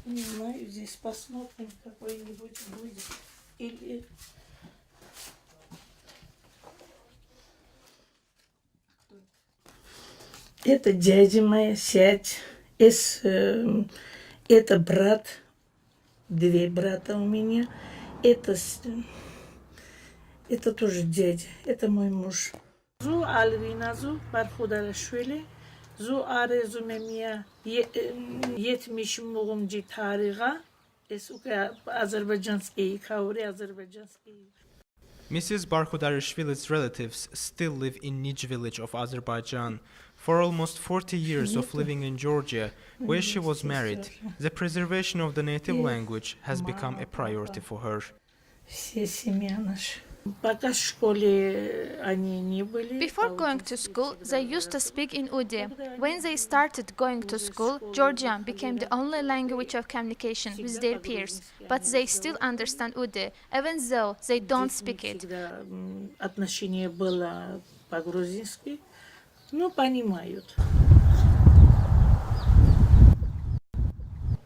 Не знаю, здесь посмотрим, какой-нибудь будет. Или... Это дядя моя, сядь. Это брат, две брата у меня. Это тоже дядя, это мой муж. Зу Альвиназу Бархударашвили, Зу Арезу Мемия Етмиш Мугумджи Тарига, азербайджанский, Каури азербайджанский. Mrs. Barkhudarishvili's relatives still live in Nij village of Azerbaijan. For almost 40 years of living in Georgia, where she was married, the preservation of the native language has become a priority for her. Before going to school, they used to speak in Udi. When they started going to school, Georgian became the only language of communication with their peers. But they still understand Udi, even though they don't speak it. Отношение было по-грузински, но понимают.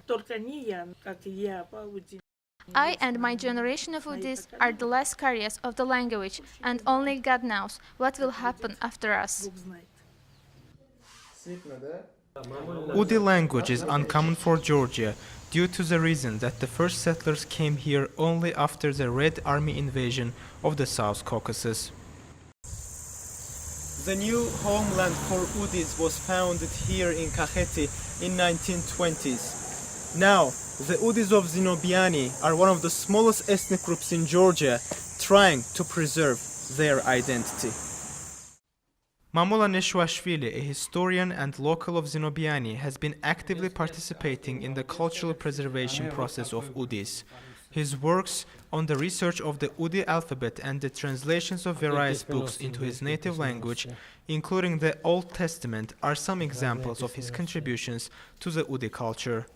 Только не я, как я по-уди. I and my generation of Udis are the last carriers of the language, and only God knows what will happen after us. Udi language is uncommon for Georgia due to the reason that the first settlers came here only after the Red Army invasion of the South Caucasus. The new homeland for Udis was founded here in Kakheti in 1920s. Now, the Udis of Zinobiani are one of the smallest ethnic groups in Georgia, trying to preserve their identity. Mamula Neshwashvili, a historian and local of Zinobiani, has been actively participating in the cultural preservation process of Udis. His works on the research of the Udi alphabet and the translations of various books into his native language, including the Old Testament, are some examples of his contributions to the Udi culture.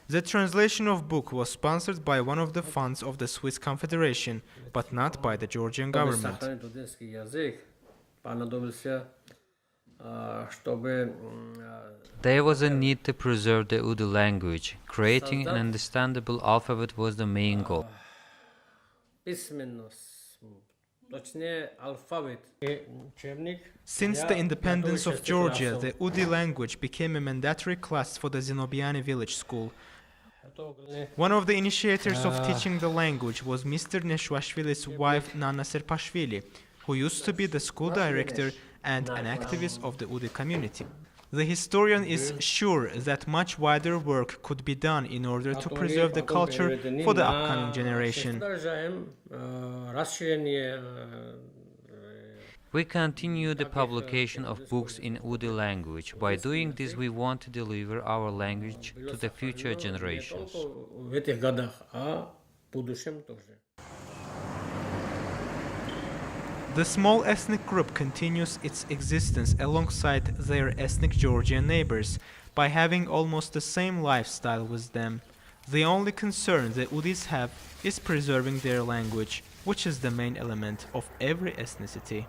The translation of book was sponsored by one of the funds of the Swiss Confederation, but not by the Georgian government. There was a need to preserve the Udi language. Creating an understandable alphabet was the main goal. Since the independence of Georgia, the Udi language became a mandatory class for the Zinobiani village school. One of the initiators of teaching the language was Mr. Neshwashvili's wife Nana Serpashvili, who used to be the school director and an activist of the Udi community. The historian is sure that much wider work could be done in order to preserve the culture for the upcoming generation. We continue the publication of books in Udi language. By doing this, we want to deliver our language to the future generations. The small ethnic group continues its existence alongside their ethnic Georgian neighbors by having almost the same lifestyle with them. The only concern the Udis have is preserving their language, which is the main element of every ethnicity.